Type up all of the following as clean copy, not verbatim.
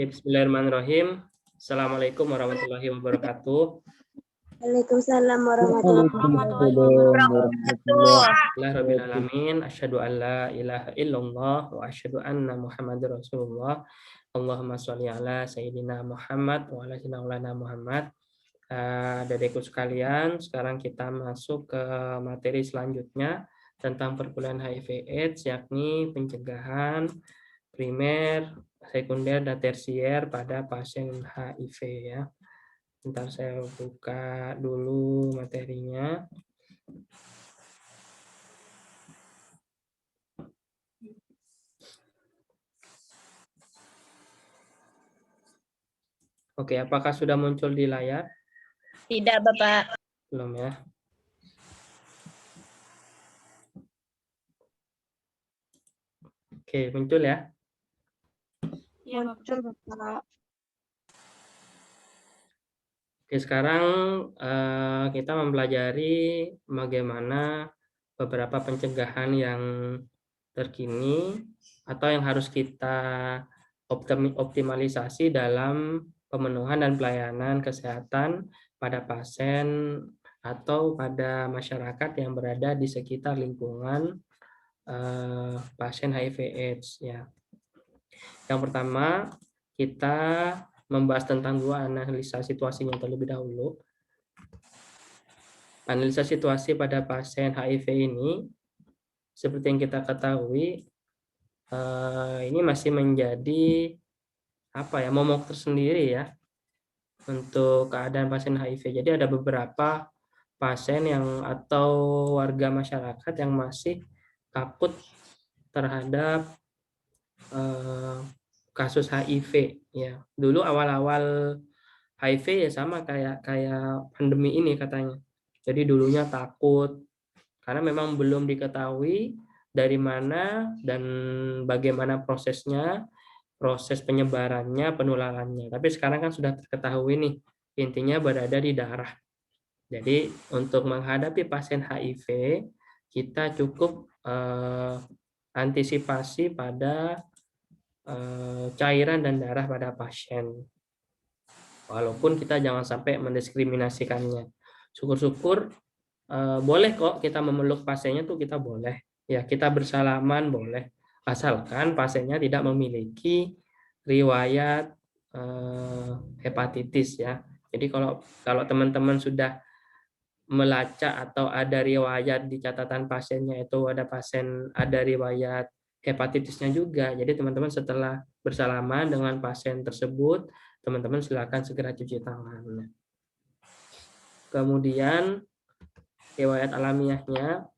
Bismillahirrahmanirrahim. Assalamualaikum warahmatullahi wabarakatuh. Waalaikumsalam warahmatullahi wabarakatuh. Alhamdulillahirrahmanirrahim. Asyhadu an la ilaha illallah wa asyhadu anna Muhammadar Rasulullah. Allahumma sholli ala Sayyidina Muhammad wa ala sayyidina Muhammad. Adikku sekalian, sekarang kita masuk ke materi selanjutnya tentang perkuliahan HIV/AIDS, yakni pencegahan primer, sekunder, dan tersier pada pasien HIV ya. Bentar saya buka dulu materinya. Oke, apakah sudah muncul di layar? Tidak, Bapak. Belum ya. Oke, muncul ya. Muncul, Bapak. Oke, sekarang kita mempelajari bagaimana beberapa pencegahan yang terkini atau yang harus kita optimalisasi dalam pemenuhan dan pelayanan kesehatan pada pasien atau pada masyarakat yang berada di sekitar lingkungan pasien HIV/AIDS ya. Yang pertama, kita membahas tentang dua analisa situasinya terlebih dahulu. Analisa situasi pada pasien HIV ini, seperti yang kita ketahui, ini masih menjadi momok tersendiri ya untuk keadaan pasien HIV. Jadi ada beberapa pasien yang atau warga masyarakat yang masih takut terhadap kasus HIV ya. Dulu awal-awal HIV ya sama kayak pandemi ini katanya. Jadi dulunya takut karena memang belum diketahui dari mana dan bagaimana prosesnya, proses penyebarannya, penularannya. Tapi sekarang kan sudah terketahui nih, intinya berada di darah. Jadi untuk menghadapi pasien HIV, kita cukup antisipasi pada cairan dan darah pada pasien. Walaupun kita jangan sampai mendiskriminasikannya. Syukur-syukur boleh kok kita memeluk pasiennya tuh kita boleh. Ya, kita bersalaman boleh. Asalkan pasiennya tidak memiliki riwayat hepatitis ya. Jadi kalau teman-teman sudah melacak atau ada riwayat di catatan pasiennya itu ada riwayat hepatitisnya juga. Jadi teman-teman setelah bersalaman dengan pasien tersebut, teman-teman silakan segera cuci tangan. Kemudian riwayat alamiahnya.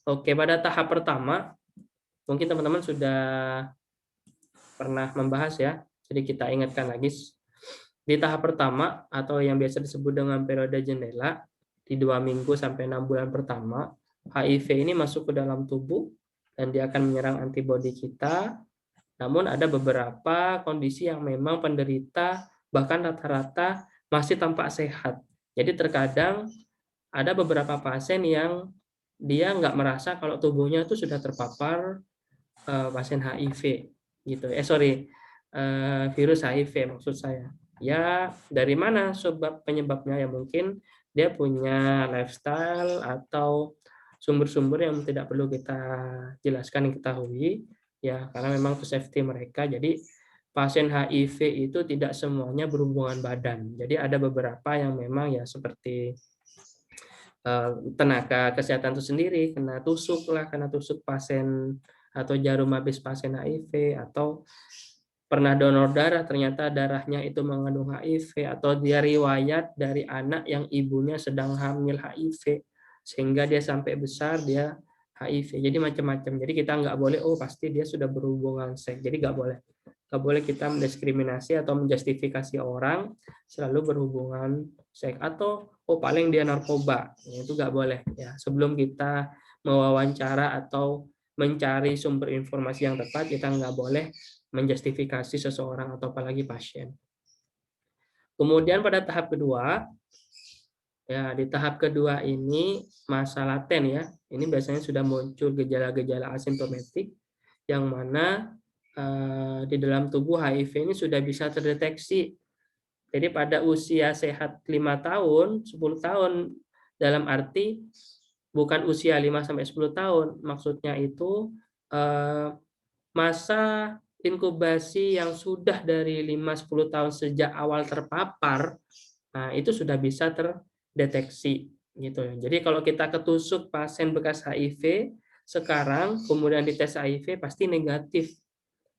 Oke, pada tahap pertama mungkin teman-teman sudah pernah membahas ya. Jadi kita ingatkan lagi. Di tahap pertama atau yang biasa disebut dengan periode jendela, di 2 minggu sampai 6 bulan pertama, HIV ini masuk ke dalam tubuh dan dia akan menyerang antibodi kita. Namun ada beberapa kondisi yang memang penderita bahkan rata-rata masih tampak sehat. Jadi terkadang ada beberapa pasien yang dia nggak merasa kalau tubuhnya itu sudah terpapar pasien HIV gitu. Virus HIV maksud saya. Ya, dari mana penyebabnya? Ya mungkin dia punya lifestyle atau sumber-sumber yang tidak perlu kita jelaskan, ketahui ya, karena memang itu safety mereka. Jadi pasien HIV itu tidak semuanya berhubungan badan. Jadi ada beberapa yang memang ya seperti tenaga kesehatan itu sendiri kena tusuk pasien atau jarum habis pasien HIV, atau pernah donor darah ternyata darahnya itu mengandung HIV, atau dia riwayat dari anak yang ibunya sedang hamil HIV sehingga dia sampai besar dia HIV. Jadi macam-macam. Jadi kita nggak boleh pasti dia sudah berhubungan seks. Jadi nggak boleh kita mendiskriminasi atau menjustifikasi orang selalu berhubungan seks, atau paling dia narkoba. Itu nggak boleh ya. Sebelum kita mewawancara atau mencari sumber informasi yang tepat, kita nggak boleh menjustifikasi seseorang atau apalagi pasien. Kemudian pada tahap kedua, ya di tahap kedua ini masa laten ya. Ini biasanya sudah muncul gejala-gejala asimptomatik yang mana di dalam tubuh HIV ini sudah bisa terdeteksi. Jadi pada usia sehat 5 tahun, 10 tahun, dalam arti bukan usia 5 sampai 10 tahun, maksudnya itu masa inkubasi yang sudah dari 5-10 tahun sejak awal terpapar, nah itu sudah bisa terdeteksi gitu ya. Jadi kalau kita ketusuk pasien bekas HIV sekarang kemudian dites HIV pasti negatif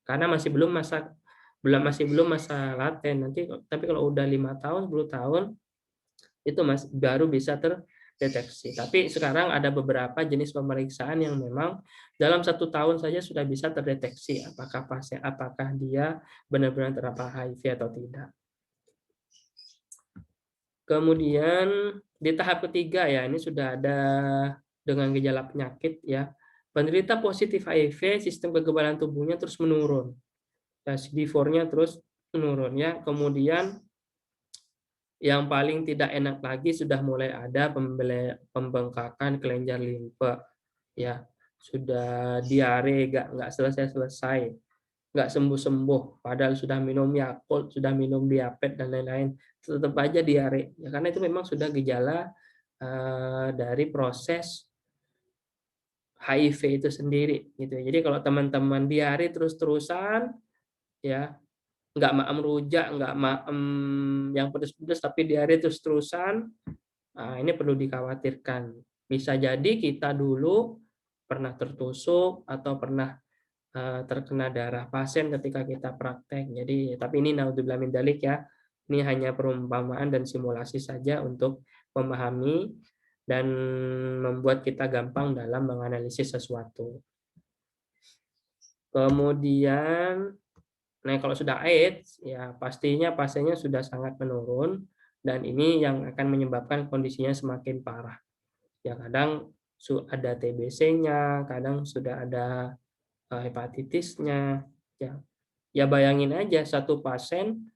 karena masih belum masa laten. Nanti tapi kalau udah 5 tahun, 10 tahun itu baru bisa terdeteksi. Tapi sekarang ada beberapa jenis pemeriksaan yang memang dalam 1 tahun saja sudah bisa terdeteksi apakah dia benar-benar terpapar HIV atau tidak. Kemudian di tahap ketiga ya, ini sudah ada dengan gejala penyakit ya. Penderita positif HIV, sistem kekebalan tubuhnya terus menurun. CD4-nya terus menurun ya. Kemudian yang paling tidak enak lagi sudah mulai ada pembengkakan kelenjar limfe ya. Sudah diare nggak selesai-selesai, nggak sembuh-sembuh, padahal sudah minum Yakult, sudah minum diapet dan lain-lain, tetap aja diare. Ya, karena itu memang sudah gejala dari proses HIV itu sendiri gitu ya. Jadi kalau teman-teman diare terus-terusan ya, nggak maem rujak, nggak maem yang pedes-pedes tapi diare terus-terusan, nah ini perlu dikhawatirkan. Bisa jadi kita dulu pernah tertusuk atau pernah terkena darah pasien ketika kita praktek. Jadi, tapi ini naudzubillah min dzalik ya. Ini hanya perumpamaan dan simulasi saja untuk memahami dan membuat kita gampang dalam menganalisis sesuatu. Kemudian, nah kalau sudah AIDS, ya pastinya pasiennya sudah sangat menurun dan ini yang akan menyebabkan kondisinya semakin parah. Ya kadang ada TBC-nya, kadang sudah ada hepatitisnya, ya. Ya bayangin aja satu pasien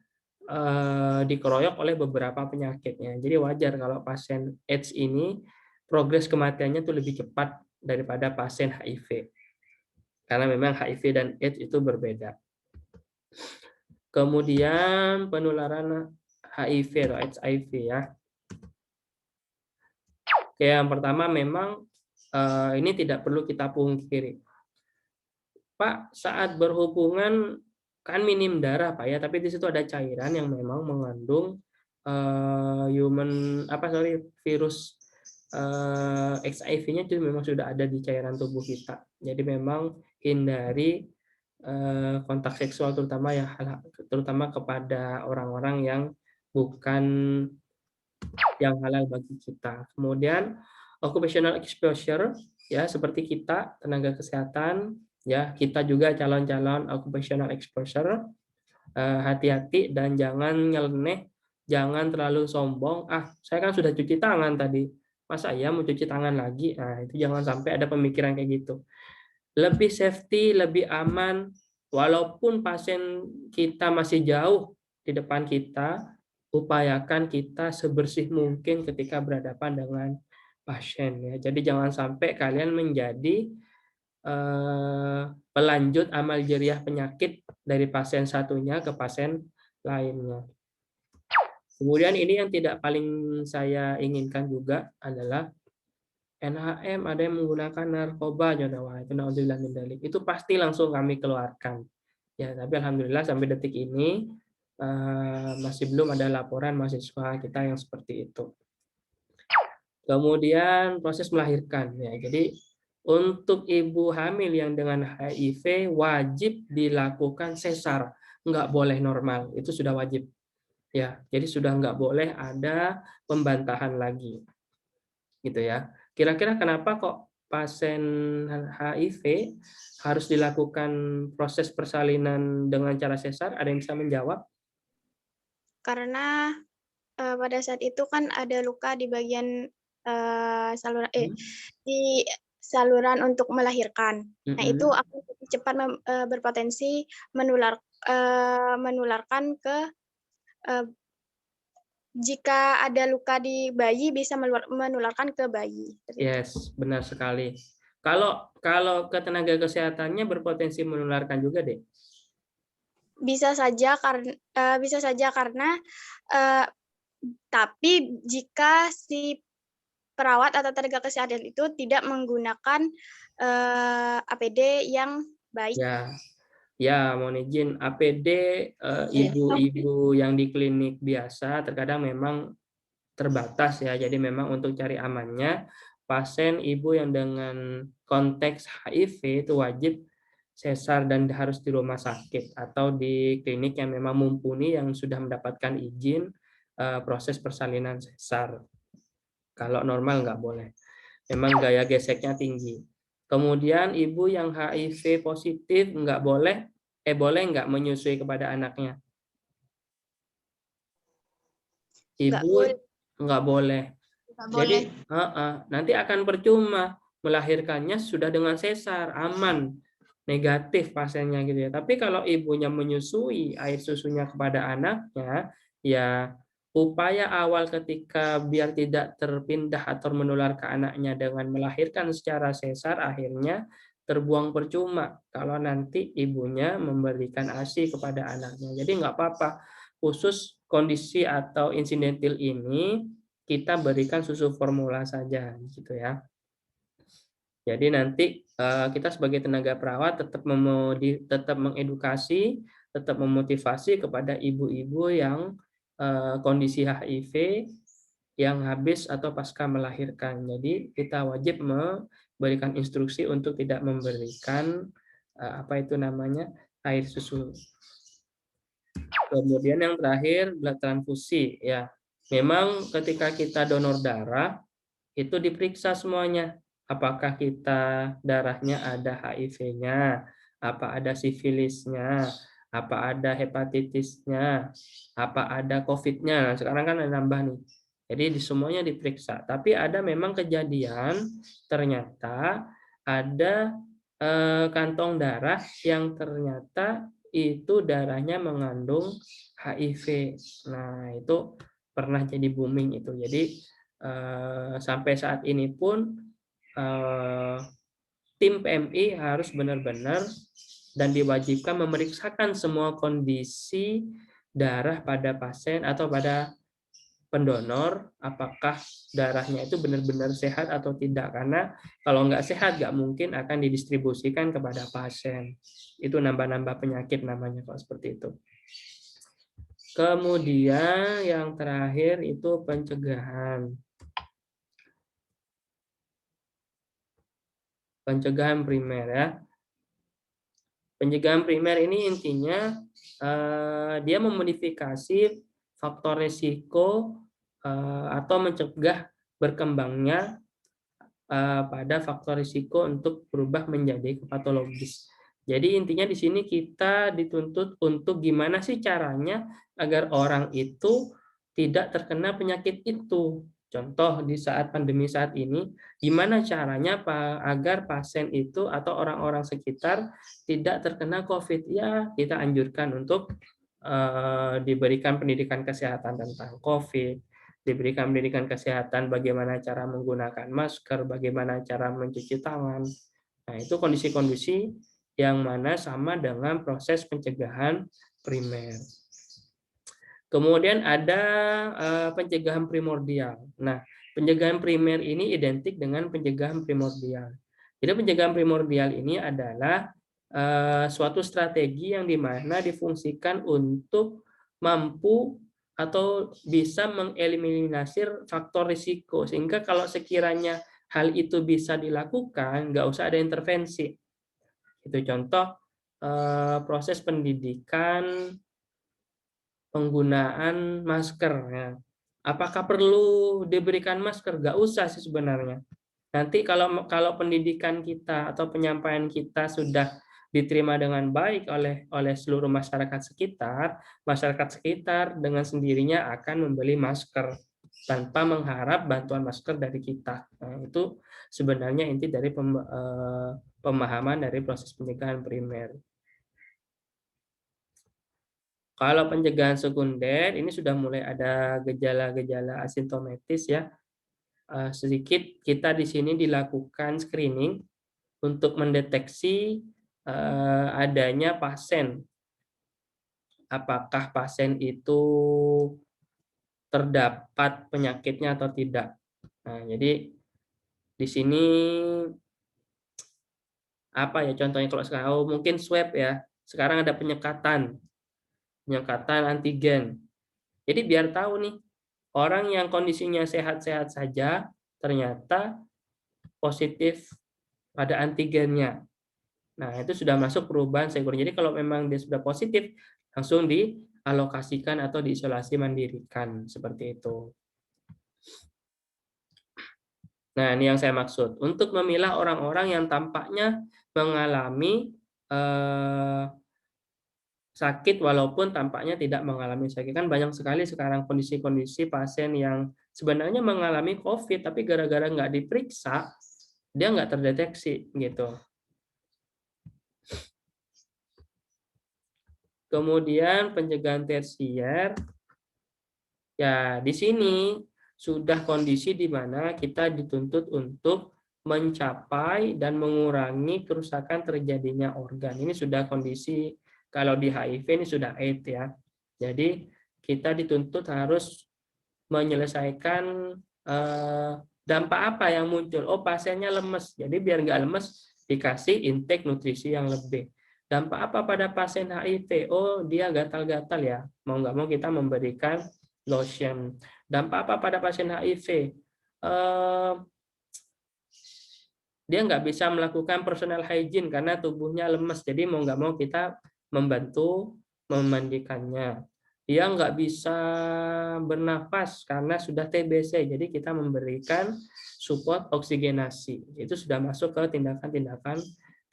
dikeroyok oleh beberapa penyakitnya. Jadi wajar kalau pasien AIDS ini progres kematiannya tuh lebih cepat daripada pasien HIV. Karena memang HIV dan AIDS itu berbeda. Kemudian penularan HIV atau HIV ya. Oke, yang pertama memang ini tidak perlu kita pungkiri. Pak, saat berhubungan kan minim darah Pak ya, tapi di situ ada cairan yang memang mengandung virus HIV-nya itu memang sudah ada di cairan tubuh kita. Jadi memang hindari kontak seksual terutama kepada orang-orang yang bukan yang halal bagi kita. Kemudian occupational exposure ya seperti kita tenaga kesehatan ya, kita juga calon-calon occupational exposure, hati-hati dan jangan nyeleneh, jangan terlalu sombong, saya kan sudah cuci tangan tadi, masa iya mau cuci tangan lagi? Nah, itu jangan sampai ada pemikiran kayak gitu. Lebih safety, lebih aman, walaupun pasien kita masih jauh di depan kita, upayakan kita sebersih mungkin ketika berhadapan dengan pasien ya. Jadi jangan sampai kalian menjadi pelanjut amal jariah penyakit dari pasien satunya ke pasien lainnya. Kemudian ini yang tidak paling saya inginkan juga adalah NHM ada yang menggunakan narkoba, itu naudzubillah min dzalik. Itu pasti langsung kami keluarkan. Ya, tapi alhamdulillah sampai detik ini masih belum ada laporan mahasiswa kita yang seperti itu. Kemudian proses melahirkan ya. Jadi untuk ibu hamil yang dengan HIV wajib dilakukan sesar, nggak boleh normal, itu sudah wajib. Ya, jadi sudah nggak boleh ada pembantahan lagi, gitu ya. Kira-kira kenapa kok pasien HIV harus dilakukan proses persalinan dengan cara sesar? Ada yang bisa menjawab? Karena pada saat itu kan ada luka di bagian di saluran untuk melahirkan. Nah, itu akan lebih cepat berpotensi menularkan ke jika ada luka di bayi bisa menularkan ke bayi. Yes, benar sekali. Kalau ke tenaga kesehatannya berpotensi menularkan juga deh. Bisa saja karena tapi jika si perawat atau tenaga kesehatan itu tidak menggunakan APD yang baik. Ya, mohon izin, APD ibu-ibu yang di klinik biasa terkadang memang terbatas ya. Jadi memang untuk cari amannya, pasien ibu yang dengan konteks HIV itu wajib sesar dan harus di rumah sakit atau di klinik yang memang mumpuni yang sudah mendapatkan izin proses persalinan sesar. Kalau normal nggak boleh. Memang gaya geseknya tinggi. Kemudian ibu yang HIV positif nggak boleh, boleh nggak menyusui kepada anaknya? Ibu nggak boleh. Jadi nanti akan percuma melahirkannya sudah dengan sesar, aman, negatif pasiennya gitu ya. Tapi kalau ibunya menyusui air susunya kepada anaknya, ya upaya awal ketika biar tidak terpindah atau menular ke anaknya dengan melahirkan secara sesar akhirnya terbuang percuma kalau nanti ibunya memberikan ASI kepada anaknya. Jadi nggak apa-apa. Khusus kondisi atau insidentil ini kita berikan susu formula saja gitu ya. Jadi nanti kita sebagai tenaga perawat tetap mengedukasi, tetap memotivasi kepada ibu-ibu yang kondisi HIV yang habis atau pasca melahirkan. Jadi kita wajib memberikan instruksi untuk tidak memberikan apa itu namanya air susu. Kemudian yang terakhir blood transfusi ya. Memang ketika kita donor darah itu diperiksa semuanya. Apakah kita darahnya ada HIV-nya, apa ada sifilisnya, apa ada hepatitisnya, apa ada COVID-nya. Nah, sekarang kan ada nambah nih. Jadi di semuanya diperiksa. Tapi ada memang kejadian ternyata ada kantong darah yang ternyata itu darahnya mengandung HIV. Nah, itu pernah jadi booming itu. Jadi sampai saat ini pun tim PMI harus benar-benar dan diwajibkan memeriksakan semua kondisi darah pada pasien atau pada pendonor, apakah darahnya itu benar-benar sehat atau tidak. Karena kalau nggak sehat, nggak mungkin akan didistribusikan kepada pasien. Itu nambah-nambah penyakit namanya kalau seperti itu. Kemudian yang terakhir itu pencegahan. Pencegahan primer ya. Pencegahan primer ini intinya dia memodifikasi faktor risiko atau mencegah berkembangnya pada faktor risiko untuk berubah menjadi patologis. Jadi intinya di sini kita dituntut untuk gimana sih caranya agar orang itu tidak terkena penyakit itu. Contoh di saat pandemi saat ini, gimana caranya agar pasien itu atau orang-orang sekitar tidak terkena COVID? Ya, kita anjurkan untuk diberikan pendidikan kesehatan tentang COVID, diberikan pendidikan kesehatan bagaimana cara menggunakan masker, bagaimana cara mencuci tangan. Nah, itu kondisi-kondisi yang mana sama dengan proses pencegahan primer. Kemudian ada pencegahan primordial. Nah, pencegahan primer ini identik dengan pencegahan primordial. Jadi pencegahan primordial ini adalah suatu strategi yang dimana difungsikan untuk mampu atau bisa mengeliminasi faktor risiko. Sehingga kalau sekiranya hal itu bisa dilakukan, nggak usah ada intervensi. Itu contoh proses pendidikan penggunaan masker. Ya. Apakah perlu diberikan masker? Nggak usah sih sebenarnya. Nanti kalau pendidikan kita atau penyampaian kita sudah diterima dengan baik oleh seluruh masyarakat sekitar dengan sendirinya akan membeli masker tanpa mengharap bantuan masker dari kita. Nah, itu sebenarnya inti dari pemahaman dari proses pencegahan primer. Kalau pencegahan sekunder ini sudah mulai ada gejala-gejala asimptomatis ya. Sedikit kita di sini dilakukan screening untuk mendeteksi adanya pasien. Apakah pasien itu terdapat penyakitnya atau tidak. Nah, jadi di sini apa ya contohnya kalau sekarang? Oh, mungkin swab ya. Sekarang ada penyekatan antigen. Jadi biar tahu nih, orang yang kondisinya sehat-sehat saja ternyata positif pada antigennya. Nah, itu sudah masuk perubahan security. Jadi kalau memang dia sudah positif, langsung dialokasikan atau diisolasi mandirikan, seperti itu. Nah, ini yang saya maksud. Untuk memilah orang-orang yang tampaknya mengalami sakit walaupun tampaknya tidak mengalami sakit. Kan banyak sekali sekarang kondisi-kondisi pasien yang sebenarnya mengalami COVID, tapi gara-gara nggak diperiksa, dia nggak terdeteksi gitu. Kemudian pencegahan tersier, ya di sini sudah kondisi di mana kita dituntut untuk mencapai dan mengurangi kerusakan terjadinya organ. Ini sudah kondisi, kalau di HIV ini sudah AIDS ya. Jadi kita dituntut harus menyelesaikan dampak apa yang muncul. Oh, pasiennya lemes. Jadi biar nggak lemes, dikasih intake nutrisi yang lebih. Dampak apa pada pasien HIV? Oh, dia gatal-gatal ya. Mau nggak mau kita memberikan lotion. Dampak apa pada pasien HIV? Dia nggak bisa melakukan personal hygiene karena tubuhnya lemes. Jadi mau nggak mau kita membantu memandikannya. Dia nggak bisa bernafas karena sudah TBC. Jadi kita memberikan support oksigenasi. Itu sudah masuk ke tindakan-tindakan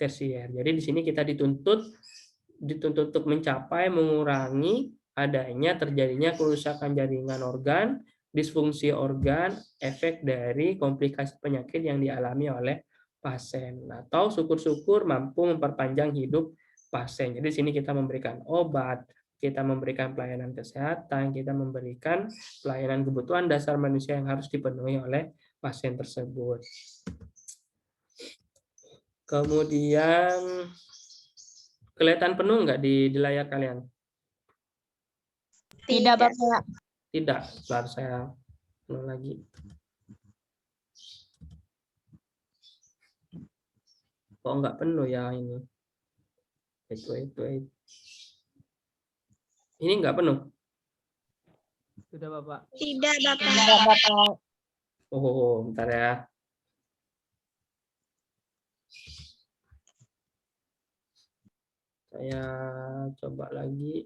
tersier. Jadi di sini kita dituntut untuk mencapai mengurangi adanya terjadinya kerusakan jaringan organ, disfungsi organ, efek dari komplikasi penyakit yang dialami oleh pasien. Atau syukur-syukur mampu memperpanjang hidup pasien. Jadi di sini kita memberikan obat, kita memberikan pelayanan kesehatan, kita memberikan pelayanan kebutuhan dasar manusia yang harus dipenuhi oleh pasien tersebut. Kemudian kelihatan penuh nggak di layar kalian? Tidak, Bapak. Tidak, sebentar saya penuh lagi. Kok nggak penuh ya ini? Wait. Ini nggak penuh? Sudah, Bapak. Tidak, Bapak. Oh, bentar ya. Saya coba lagi.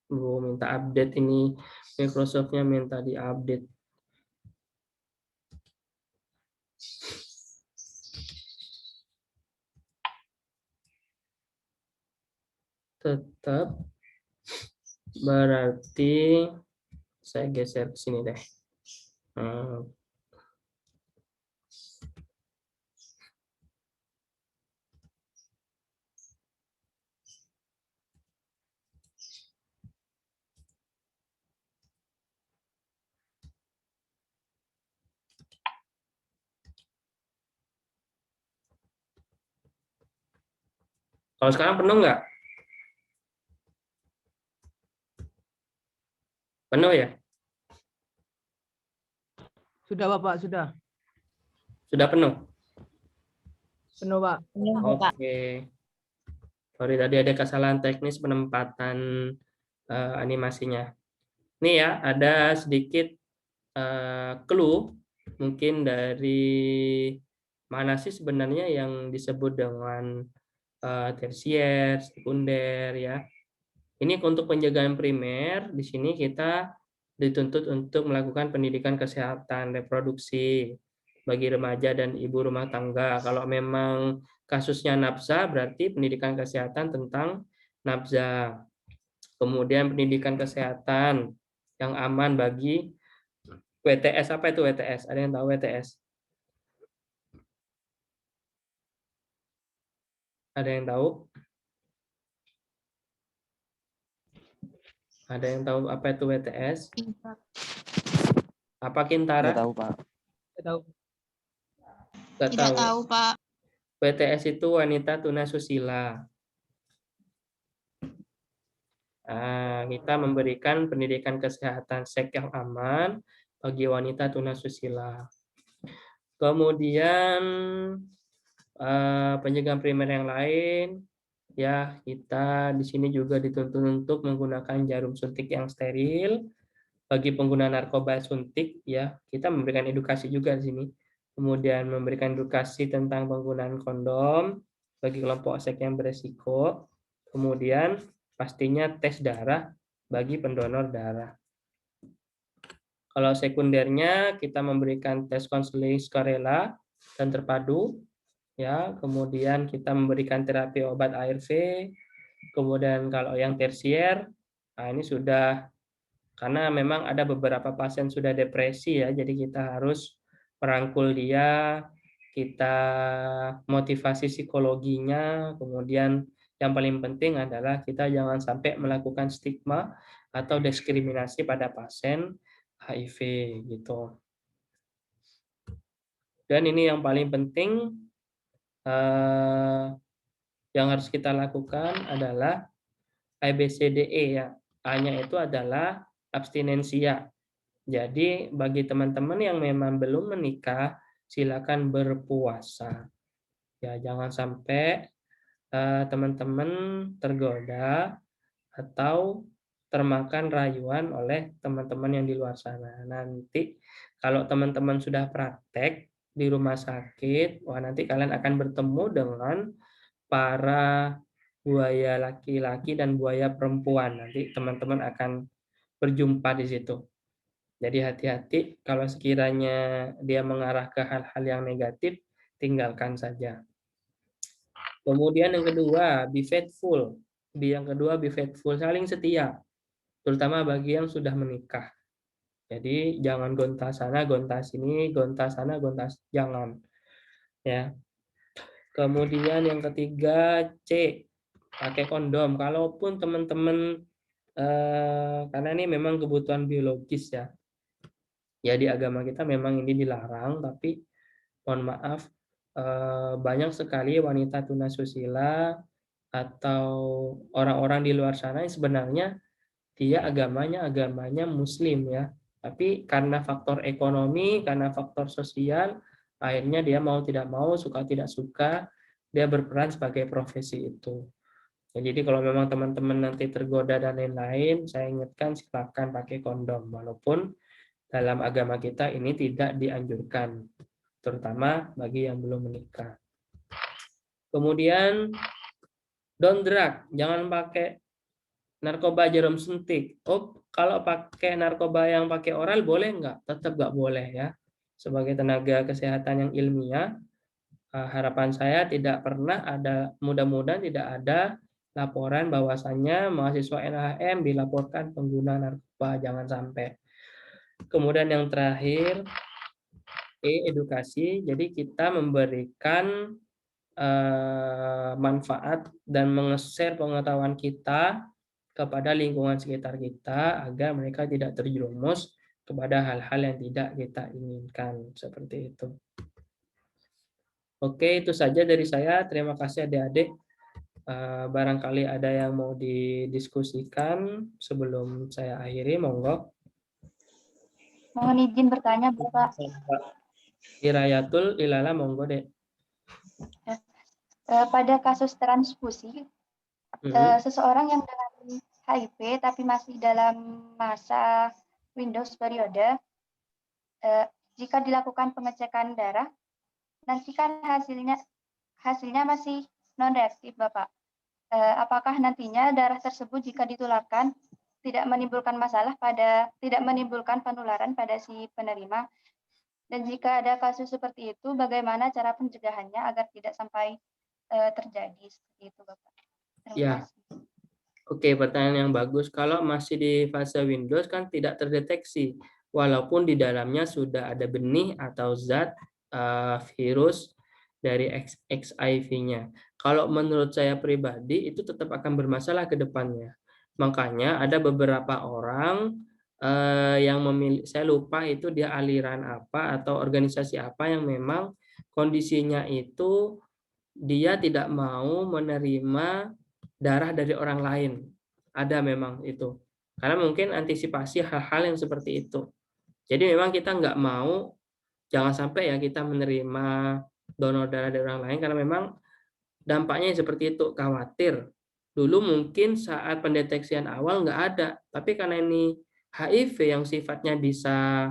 Minta update ini. Microsoft-nya minta diupdate. Tetap berarti saya geser ke sini deh. Kalau sekarang penuh nggak? Penuh ya? Sudah, Bapak, sudah. Sudah penuh? Penuh, Pak. Oke. Sorry, tadi ada kesalahan teknis penempatan animasinya. Ini ya, ada sedikit clue mungkin dari mana sih sebenarnya yang disebut dengan tersier, sekunder ya. Ini untuk penjagaan primer, di sini kita dituntut untuk melakukan pendidikan kesehatan reproduksi bagi remaja dan ibu rumah tangga. Kalau memang kasusnya nafsa, berarti pendidikan kesehatan tentang nafsa. Kemudian pendidikan kesehatan yang aman bagi WTS. Apa itu WTS? Ada yang tahu WTS? Ada yang tahu? Ada yang tahu apa itu WTS? Apa Kintara? Nggak tahu, Pak. Tidak tahu. Nggak Tidak tahu. tahu, Pak. WTS itu wanita tunasusila. Nah, kita memberikan pendidikan kesehatan seks yang aman bagi wanita tunasusila. Kemudian pencegahan primer yang lain, ya kita di sini juga dituntut untuk menggunakan jarum suntik yang steril bagi pengguna narkoba suntik, ya kita memberikan edukasi juga di sini. Kemudian memberikan edukasi tentang penggunaan kondom bagi kelompok seks yang beresiko. Kemudian pastinya tes darah bagi pendonor darah. Kalau sekundernya kita memberikan tes konseling sukarela dan terpadu, ya. Kemudian kita memberikan terapi obat ARV. Kemudian kalau yang tersier, nah ini sudah karena memang ada beberapa pasien sudah depresi ya, jadi kita harus merangkul dia, kita motivasi psikologinya, kemudian yang paling penting adalah kita jangan sampai melakukan stigma atau diskriminasi pada pasien HIV gitu. Dan ini yang paling penting yang harus kita lakukan adalah ABCDE ya. A-nya itu adalah abstinensia. Jadi bagi teman-teman yang memang belum menikah, silakan berpuasa. Ya, jangan sampai teman-teman tergoda atau termakan rayuan oleh teman-teman yang di luar sana. Nanti kalau teman-teman sudah praktek di rumah sakit, wah nanti kalian akan bertemu dengan para buaya laki-laki dan buaya perempuan. Nanti teman-teman akan berjumpa di situ. Jadi hati-hati kalau sekiranya dia mengarah ke hal-hal yang negatif, tinggalkan saja. Kemudian yang kedua, be faithful. Yang kedua, be faithful, saling setia. Terutama bagi yang sudah menikah. Jadi jangan gonta sana, gonta sini, gonta sana, gonta jangan. Ya. Kemudian yang ketiga, C, pakai kondom. Kalaupun teman-teman karena ini memang kebutuhan biologis ya. Ya di agama kita memang ini dilarang, tapi mohon maaf banyak sekali wanita tunasusila atau orang-orang di luar sana yang sebenarnya dia agamanya Muslim ya, tapi karena faktor ekonomi, karena faktor sosial, akhirnya dia mau tidak mau, suka tidak suka, dia berperan sebagai profesi itu. Ya, jadi kalau memang teman-teman nanti tergoda dan lain-lain, saya ingatkan silakan pakai kondom, walaupun dalam agama kita ini tidak dianjurkan, terutama bagi yang belum menikah. Kemudian don't drug, jangan pakai narkoba jarum suntik. Oh, kalau pakai narkoba yang pakai oral boleh nggak? Tetap nggak boleh ya. Sebagai tenaga kesehatan yang ilmiah, harapan saya tidak pernah ada, mudah-mudahan tidak ada laporan bahwasannya mahasiswa NHM dilaporkan pengguna narkoba, jangan sampai. Kemudian yang terakhir, edukasi. Jadi kita memberikan manfaat dan menge-share pengetahuan kita kepada lingkungan sekitar kita agar mereka tidak terjerumus kepada hal-hal yang tidak kita inginkan, seperti itu. Oke, itu saja dari saya. Terima kasih adik-adik. Barangkali ada yang mau didiskusikan sebelum saya akhiri, monggo. Mohon izin bertanya, Bapak. Irayatul ilala, monggo, Dek. Pada kasus transfusi, seseorang yang dengan HIV tapi masih dalam masa Windows periode, jika dilakukan pengecekan darah, nanti kan hasilnya masih non-reaktif, Bapak. Apakah nantinya darah tersebut jika ditularkan tidak menimbulkan tidak menimbulkan penularan pada si penerima? Dan jika ada kasus seperti itu, bagaimana cara pencegahannya agar tidak sampai terjadi seperti itu, Bapak? Terima kasih. Oke, pertanyaan yang bagus. Kalau masih di fase Windows kan tidak terdeteksi, walaupun di dalamnya sudah ada benih atau zat virus dari XIV-nya. Kalau menurut saya pribadi itu tetap akan bermasalah ke depannya. Makanya ada beberapa orang yang memilih, saya lupa itu dia aliran apa atau organisasi apa yang memang kondisinya itu dia tidak mau menerima darah dari orang lain. Ada memang itu. Karena mungkin antisipasi hal-hal yang seperti itu. Jadi memang kita nggak mau, jangan sampai ya kita menerima donor darah dari orang lain, karena memang dampaknya seperti itu, khawatir. Dulu mungkin saat pendeteksian awal nggak ada, tapi karena ini HIV yang sifatnya bisa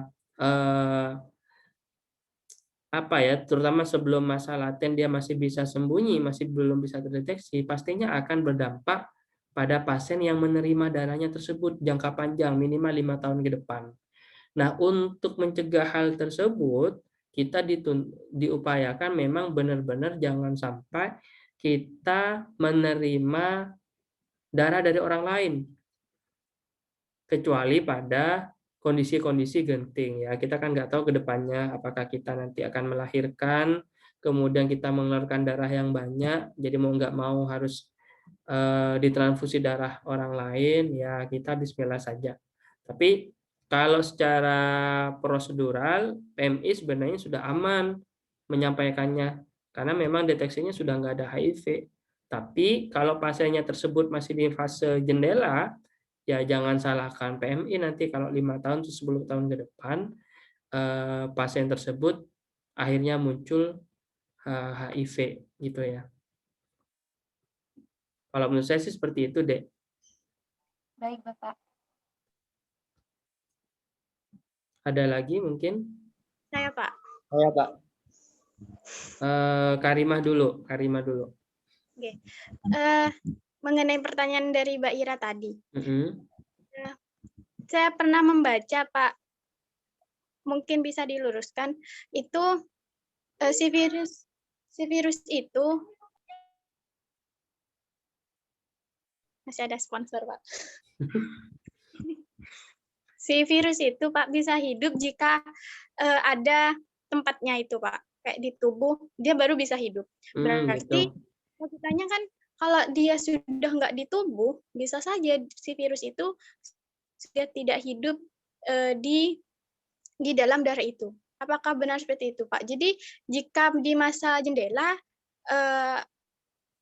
apa ya, terutama sebelum masa laten dia masih bisa sembunyi, masih belum bisa terdeteksi, pastinya akan berdampak pada pasien yang menerima darahnya tersebut jangka panjang, minimal 5 tahun ke depan. Nah, untuk mencegah hal tersebut, kita diupayakan memang benar-benar jangan sampai kita menerima darah dari orang lain, kecuali pada kondisi-kondisi genting. Ya, kita kan nggak tahu ke depannya apakah kita nanti akan melahirkan, kemudian kita mengeluarkan darah yang banyak, jadi mau nggak mau harus ditransfusi darah orang lain, ya kita bismillah saja. Tapi kalau secara prosedural, PMI sebenarnya sudah aman menyampaikannya, karena memang deteksinya sudah nggak ada HIV. Tapi kalau pasiennya tersebut masih di fase jendela, ya jangan salahkan PMI nanti kalau 5 tahun atau 10 tahun ke depan, pasien tersebut akhirnya muncul HIV gitu ya. Kalau menurut saya sih seperti itu, Dek. Baik, Bapak. Ada lagi mungkin? Saya, Pak. Saya, Pak. Karimah dulu. Oke. Mengenai pertanyaan dari Mbak Ira tadi. Saya pernah membaca, Pak, mungkin bisa diluruskan, itu si virus itu masih ada sponsor, Pak. Si virus itu, Pak, bisa hidup jika ada tempatnya itu, Pak. Kayak di tubuh, dia baru bisa hidup. Berarti maksudnya kan kalau dia sudah nggak di tubuh, bisa saja si virus itu sudah tidak hidup di dalam darah itu. Apakah benar seperti itu, Pak? Jadi jika di masa jendela,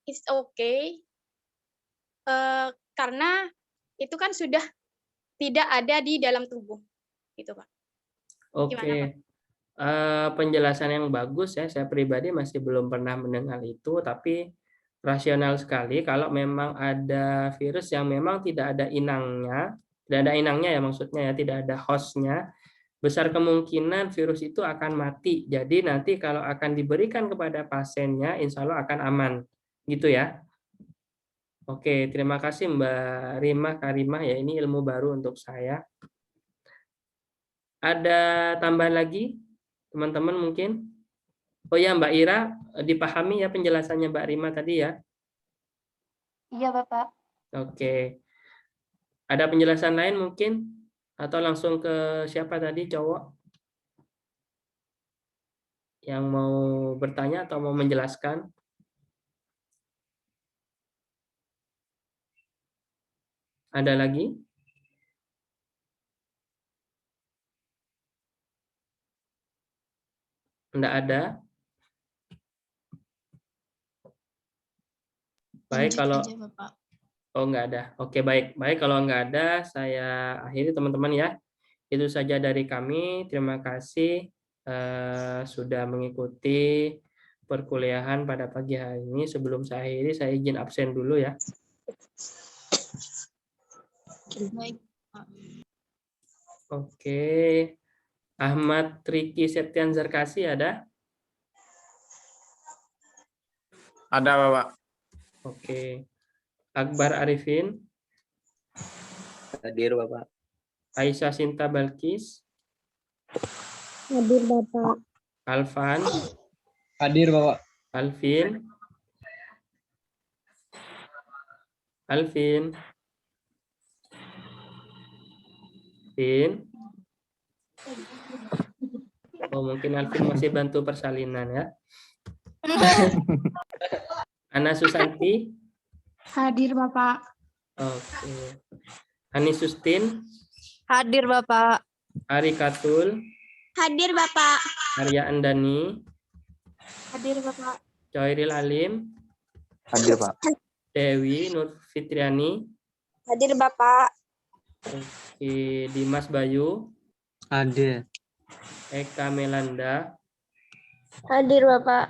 it's okay, karena itu kan sudah tidak ada di dalam tubuh, gitu, Pak. Oke. Gimana, Pak? Penjelasan yang bagus ya. Saya pribadi masih belum pernah mendengar itu, tapi rasional sekali kalau memang ada virus yang memang tidak ada inangnya ya maksudnya ya, tidak ada hostnya, besar kemungkinan virus itu akan mati. Jadi nanti kalau akan diberikan kepada pasiennya, insya Allah akan aman, gitu ya. Oke, terima kasih Mbak Rima Karimah ya, ini ilmu baru untuk saya. Ada tambahan lagi, teman-teman mungkin? Oh ya, Mbak Ira, dipahami ya penjelasannya Mbak Rima tadi ya? Iya, Bapak. Oke. Ada penjelasan lain mungkin? Atau langsung ke siapa tadi, cowok? Yang mau bertanya atau mau menjelaskan? Ada lagi? Enggak ada? Baik, kalau enggak ada. Oke, baik. Baik, kalau enggak ada, saya akhiri teman-teman ya. Itu saja dari kami. Terima kasih sudah mengikuti perkuliahan pada pagi hari ini. Sebelum saya akhiri, saya izin absen dulu ya. Oke. Ahmad Triki Septian Zarkasi ada? Ada, Bapak. Oke. Akbar Arifin? Hadir, Bapak. Aisyah Sinta Balkis? Hadir, Bapak. Alvan? Hadir, Bapak. Alvin? Alvin? Alvin? Oh, mungkin Alvin masih bantu persalinan ya. Ana Susanti. Hadir, Bapak. Oke. Ani Sustin. Hadir, Bapak. Ari Katul. Hadir, Bapak. Arya Andani. Hadir, Bapak. Coiril Alim. Hadir, Pak. Dewi Nur Fitriani. Hadir, Bapak. Oke. Dimas Bayu. Hadir. Eka Melanda. Hadir, Bapak.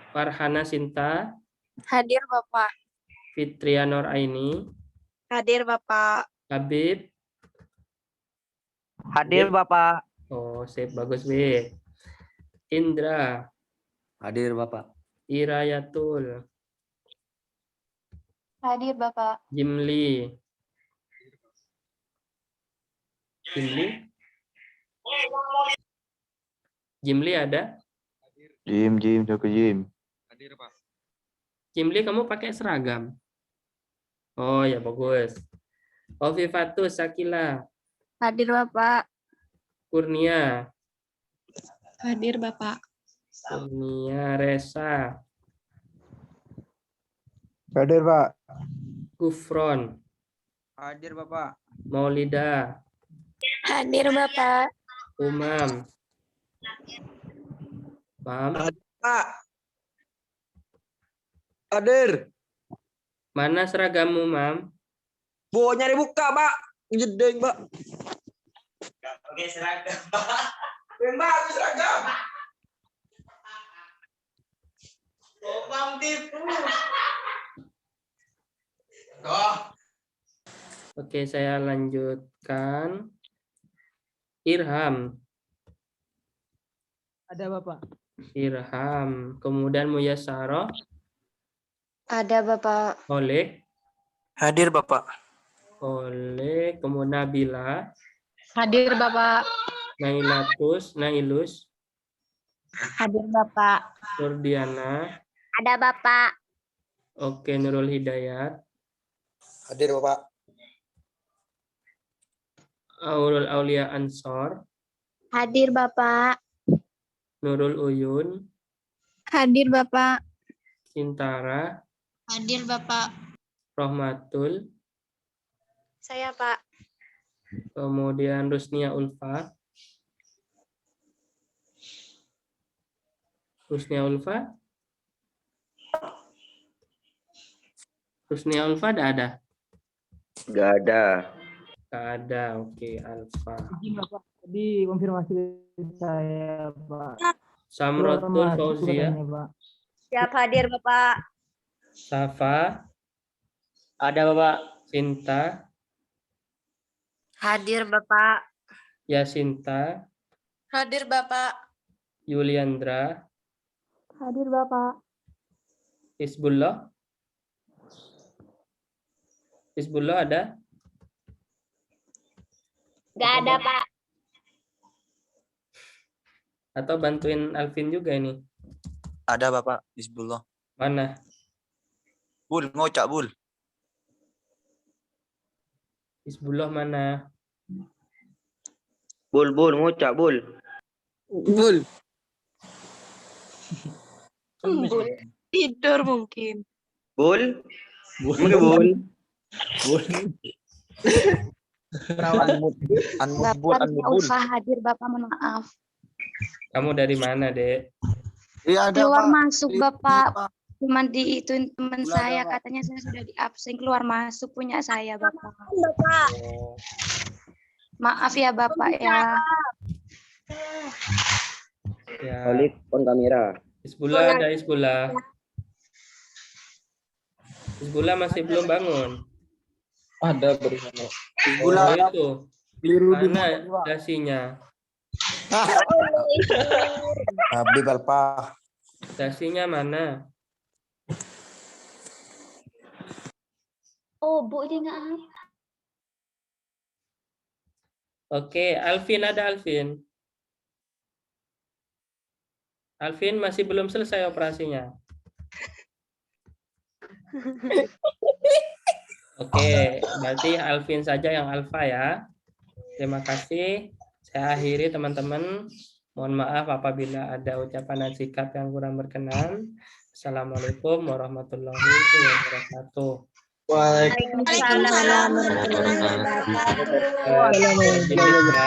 Farhana Sinta. Hadir, Bapak. Fitria Nur Aini. Hadir, Bapak. Habib. Hadir, Bapak. Oh, sip. Bagus, B. Indra. Hadir, Bapak. Irayatul. Hadir, Bapak. Jimli. Jimli? Jimli ada? Jim, Joko Jim. Jimli kamu pakai seragam? Oh ya bagus. Ovifatus Sakila. Hadir, Bapak. Kurnia. Hadir, Bapak. Kurnia Resa. Hadir, Pak. Gufron. Hadir, Bapak. Maulida. Hadir, Bapak. Umam. Mam. Pak. Hadir. Mana seragammu, Mam? Bu, nyari buka, Pak. Jedeng, Pak. Oke, seragam, Pak. Mbak, seragam. Bang tipu. Oh. Oke, saya lanjutkan. Irham. Ada, Bapak. Irham. Kemudian Muyassaro. Ada, Bapak. Oleg. Hadir, Bapak. Oleg. Kemudian Nabila. Hadir, Bapak. Nailus. Hadir, Bapak. Nurdiana. Ada, Bapak. Oke, Nurul Hidayat. Hadir, Bapak. Aurul Aulia Ansor. Hadir, Bapak. Nurul Uyun. Hadir, Bapak. Sintara. Hadir, Bapak. Rohmatul. Saya, Pak. Kemudian Rusnia Ulfa. Rusnia Ulfa. Rusnia Ulfa ada? Nggak ada. Nggak ada. Oke, Alfa. Izin, Bapak. Tadi konfirmasi saya, Pak. Samrotul Keluar masuk Fauzia. katanya, Pak. Siap hadir, Bapak. Safa. Ada, Bapak. Sinta. Hadir, Bapak. Yasinta. Hadir, Bapak. Yuliandra. Hadir, Bapak. Hizbullah. Hizbullah ada? Nggak ada, Pak. Atau bantuin Alvin juga ini? Ada, Bapak. Bismillah. Mana? Bul, ngocak, Bul. Hizbullah mana? Bul, ngucap, Bul. Bul. Tidur mungkin. Bul. Bul. Bapak Ulfa hadir, Bapak, mohon maaf. Kamu dari mana, Dek? Iya, ada, Keluar Pak. masuk, Bapak. Cuman diituin teman Udah saya, ada, Pak. katanya saya sudah di absen, keluar masuk punya saya, Bapak. Oh, Maaf ya, Bapak ya. ya. On kamera. Hizbullah ada Hizbullah. Hizbullah masih belum bangun. Ada bersama. Hizbullah Oh, ada. itu. Keliru di Mana mana, Pak? dasinya? Habib Alpa. Dasinya mana? Oh, Bu, ini nggak ada. Oke, Alvin ada Alvin. Alvin masih belum selesai operasinya. Oke, berarti Alvin saja yang alfa ya. Terima kasih. Saya akhiri teman-teman. Mohon maaf apabila ada ucapan dan sikap yang kurang berkenan. Assalamualaikum warahmatullahi wabarakatuh. Waalaikumsalam warahmatullahi wabarakatuh. Izin ya.